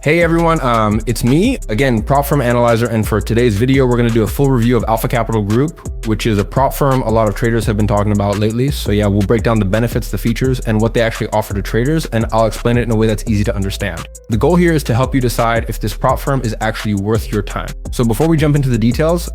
Hey everyone, it's me, again, Prop Firm Analyzer, and for today's video, we're gonna do a full review of Alpha Capital Group, which is a prop firm a lot of traders have been talking about lately. So yeah, we'll break down the benefits, the features, and what they actually offer to traders, and I'll explain it in a way that's easy to understand. The goal here is to help you decide if this prop firm is actually worth your time. So before we jump into the details,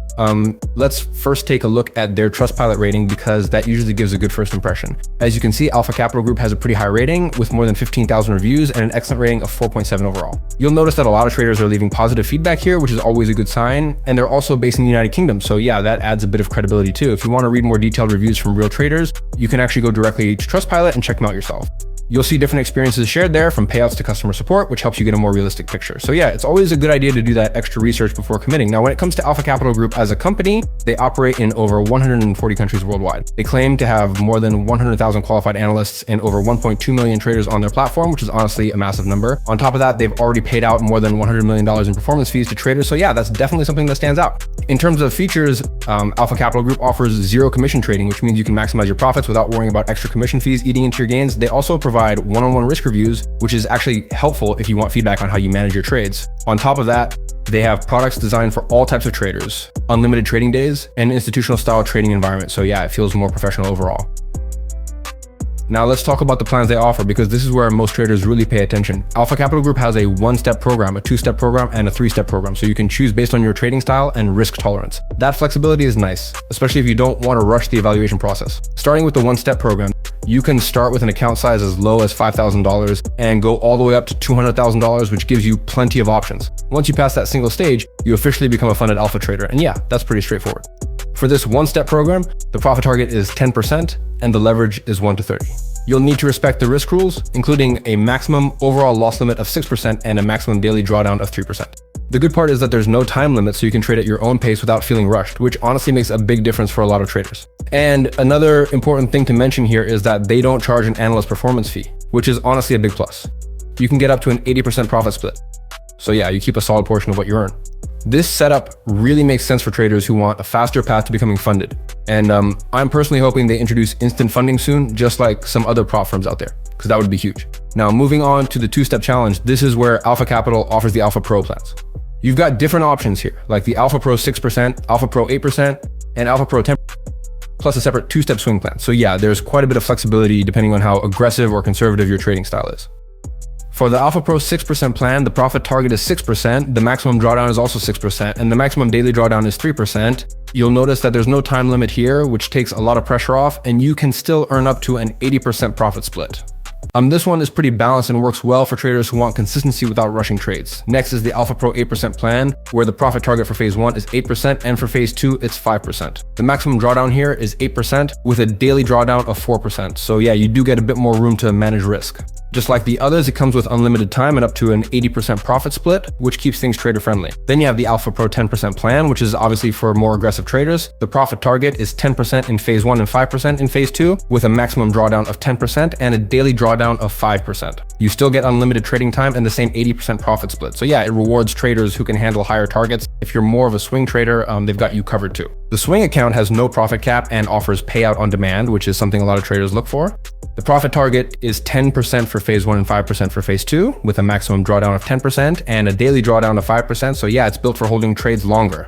let's first take a look at their Trustpilot rating, because that usually gives a good first impression. As you can see, Alpha Capital Group has a pretty high rating with more than 15,000 reviews and an excellent rating of 4.7 overall. You'll notice that a lot of traders are leaving positive feedback here, which is always a good sign. And they're also based in the United Kingdom. So yeah, that adds a bit of credibility too. If you want to read more detailed reviews from real traders, you can actually go directly to Trustpilot and check them out yourself. You'll see different experiences shared there, from payouts to customer support, which helps you get a more realistic picture. So yeah, it's always a good idea to do that extra research before committing. Now, when it comes to Alpha Capital Group as a company, they operate in over 140 countries worldwide. They claim to have more than 100,000 qualified analysts and over 1.2 million traders on their platform, which is honestly a massive number. On top of that, they've already paid out more than $100 million in performance fees to traders. So yeah, that's definitely something that stands out. In terms of features, Alpha Capital Group offers zero commission trading, which means you can maximize your profits without worrying about extra commission fees eating into your gains. They also provide one-on-one risk reviews, which is actually helpful if you want feedback on how you manage your trades. On top of that, they have products designed for all types of traders, unlimited trading days, and institutional style trading environment. So yeah, it feels more professional overall. Now let's talk about the plans they offer, because this is where most traders really pay attention. Alpha Capital Group has a one-step program, a two-step program, and a three-step program. So you can choose based on your trading style and risk tolerance. That flexibility is nice, especially if you don't want to rush the evaluation process. Starting with the one-step program, you can start with an account size as low as $5,000 and go all the way up to $200,000, which gives you plenty of options. Once you pass that single stage, you officially become a funded alpha trader. And yeah, that's pretty straightforward. For this one-step program, the profit target is 10% and the leverage is 1 to 30. You'll need to respect the risk rules, including a maximum overall loss limit of 6% and a maximum daily drawdown of 3%. The good part is that there's no time limit, so you can trade at your own pace without feeling rushed, which honestly makes a big difference for a lot of traders. And another important thing to mention here is that they don't charge an analyst performance fee, which is honestly a big plus. You can get up to an 80% profit split. So yeah, you keep a solid portion of what you earn. This setup really makes sense for traders who want a faster path to becoming funded. And I'm personally hoping they introduce instant funding soon, just like some other prop firms out there, because that would be huge. Now, moving on to the two-step challenge, this is where Alpha Capital offers the Alpha Pro plans. You've got different options here, like the Alpha Pro 6%, Alpha Pro 8%, and Alpha Pro 10%, plus a separate two-step swing plan. So yeah, there's quite a bit of flexibility depending on how aggressive or conservative your trading style is. For the Alpha Pro 6% plan, the profit target is 6%, the maximum drawdown is also 6%, and the maximum daily drawdown is 3%. You'll notice that there's no time limit here, which takes a lot of pressure off, and you can still earn up to an 80% profit split. This one is pretty balanced and works well for traders who want consistency without rushing trades. Next is the Alpha Pro 8% plan, where the profit target for phase 1 is 8%, and for phase 2, it's 5%. The maximum drawdown here is 8% with a daily drawdown of 4%. So yeah, you do get a bit more room to manage risk. Just like the others, it comes with unlimited time and up to an 80% profit split, which keeps things trader friendly. Then you have the Alpha Pro 10% plan, which is obviously for more aggressive traders. The profit target is 10% in phase 1 and 5% in phase 2, with a maximum drawdown of 10% and a daily drawdown of 5%. You still get unlimited trading time and the same 80% profit split. So yeah, it rewards traders who can handle higher targets. If you're more of a swing trader, they've got you covered too. The swing account has no profit cap and offers payout on demand, which is something a lot of traders look for. The profit target is 10% for phase 1 and 5% for phase 2, with a maximum drawdown of 10% and a daily drawdown of 5%. So yeah, it's built for holding trades longer.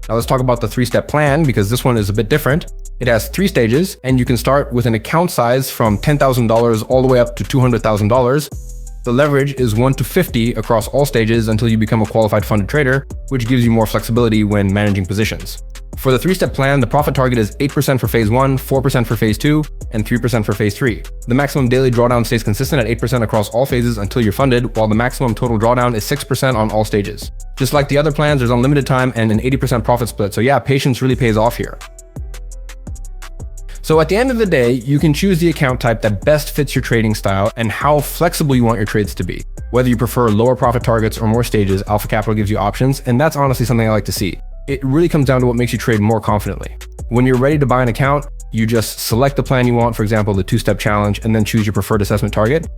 Now let's talk about the three-step plan, because this one is a bit different. It has 3 stages, and you can start with an account size from $10,000 all the way up to $200,000. The leverage is 1 to 50 across all stages until you become a qualified funded trader, which gives you more flexibility when managing positions. For the 3-step plan, the profit target is 8% for phase 1, 4% for phase 2, and 3% for phase 3. The maximum daily drawdown stays consistent at 8% across all phases until you're funded, while the maximum total drawdown is 6% on all stages. Just like the other plans, there's unlimited time and an 80% profit split. So yeah, patience really pays off here. So at the end of the day, you can choose the account type that best fits your trading style and how flexible you want your trades to be. Whether you prefer lower profit targets or more stages, Alpha Capital gives you options, and that's honestly something I like to see. It really comes down to what makes you trade more confidently. When you're ready to buy an account, you just select the plan you want, for example, the 2-step challenge, and then choose your preferred assessment target.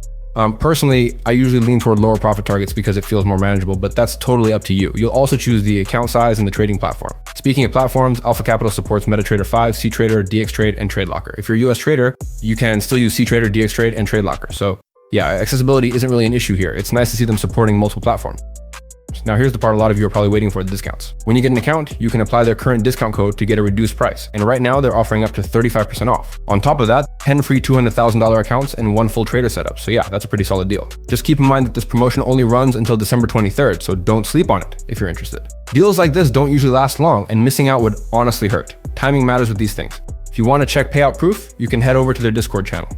Personally, I usually lean toward lower profit targets because it feels more manageable, but that's totally up to you. You'll also choose the account size and the trading platform. Speaking of platforms, Alpha Capital supports MetaTrader 5, CTrader, DXTrade, and TradeLocker. If you're a US trader, you can still use CTrader, DXTrade, and TradeLocker. So Yeah, accessibility isn't really an issue here. It's nice to see them supporting multiple platforms. Now here's the part a lot of you are probably waiting for, the discounts. When you get an account, you can apply their current discount code to get a reduced price. And right now they're offering up to 35% off. On top of that, 10 free $200,000 accounts and 1 full trader setup. So yeah, that's a pretty solid deal. Just keep in mind that this promotion only runs until December 23rd, so don't sleep on it if you're interested. Deals like this don't usually last long, and missing out would honestly hurt. Timing matters with these things. If you want to check payout proof, you can head over to their Discord channel.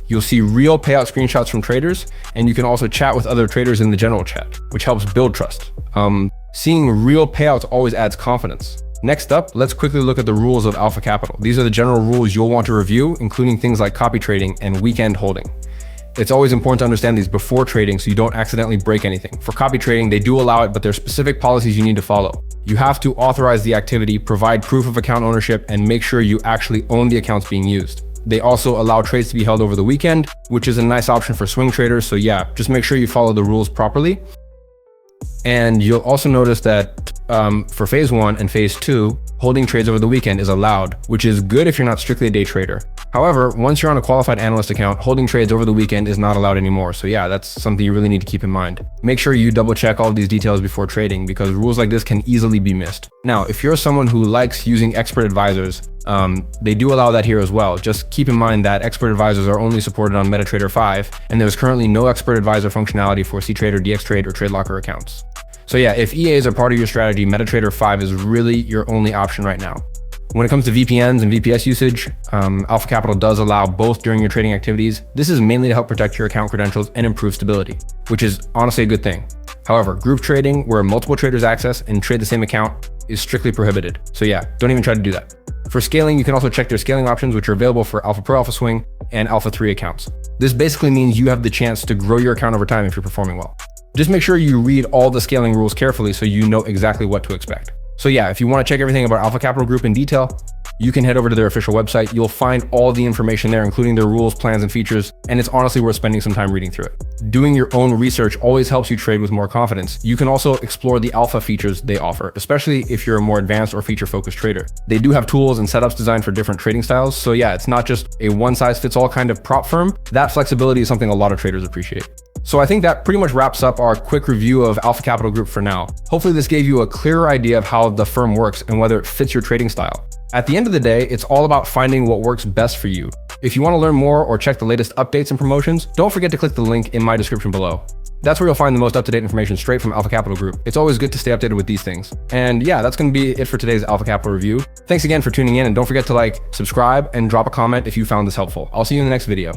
You'll see real payout screenshots from traders, and you can also chat with other traders in the general chat, which helps build trust. Seeing real payouts always adds confidence. Next up, let's quickly look at the rules of Alpha Capital. These are the general rules you'll want to review, including things like copy trading and weekend holding. It's always important to understand these before trading so you don't accidentally break anything. For copy trading, they do allow it, but there are specific policies you need to follow. You have to authorize the activity, provide proof of account ownership, and make sure you actually own the accounts being used. They also allow trades to be held over the weekend, which is a nice option for swing traders. So yeah, just make sure you follow the rules properly. And you'll also notice that for phase 1 and phase 2, holding trades over the weekend is allowed, which is good if you're not strictly a day trader. However, once you're on a qualified analyst account, holding trades over the weekend is not allowed anymore. So yeah, that's something you really need to keep in mind. Make sure you double check all these details before trading because rules like this can easily be missed. Now, if you're someone who likes using expert advisors, they do allow that here as well. Just keep in mind that expert advisors are only supported on MetaTrader 5, and there's currently no expert advisor functionality for CTrader, DXTrade, or TradeLocker accounts. So yeah, if EAs are part of your strategy, MetaTrader 5 is really your only option right now. When it comes to VPNs and VPS usage, Alpha Capital does allow both during your trading activities. This is mainly to help protect your account credentials and improve stability, which is honestly a good thing. However, group trading where multiple traders access and trade the same account is strictly prohibited. So yeah, don't even try to do that. For scaling, you can also check their scaling options, which are available for Alpha Pro, Alpha Swing, and Alpha 3 accounts. This basically means you have the chance to grow your account over time if you're performing well. Just make sure you read all the scaling rules carefully so you know exactly what to expect. So yeah, if you want to check everything about Alpha Capital Group in detail, you can head over to their official website. You'll find all the information there, including their rules, plans, and features, and it's honestly worth spending some time reading through it. Doing your own research always helps you trade with more confidence. You can also explore the alpha features they offer, especially if you're a more advanced or feature-focused trader. They do have tools and setups designed for different trading styles, so yeah, it's not just a one-size-fits-all kind of prop firm. That flexibility is something a lot of traders appreciate. So I think that pretty much wraps up our quick review of Alpha Capital Group for now. Hopefully this gave you a clearer idea of how the firm works and whether it fits your trading style. At the end of the day, it's all about finding what works best for you. If you want to learn more or check the latest updates and promotions, don't forget to click the link in my description below. That's where you'll find the most up-to-date information straight from Alpha Capital Group. It's always good to stay updated with these things. And yeah, that's going to be it for today's Alpha Capital review. Thanks again for tuning in, and don't forget to like, subscribe, and drop a comment if you found this helpful. I'll see you in the next video.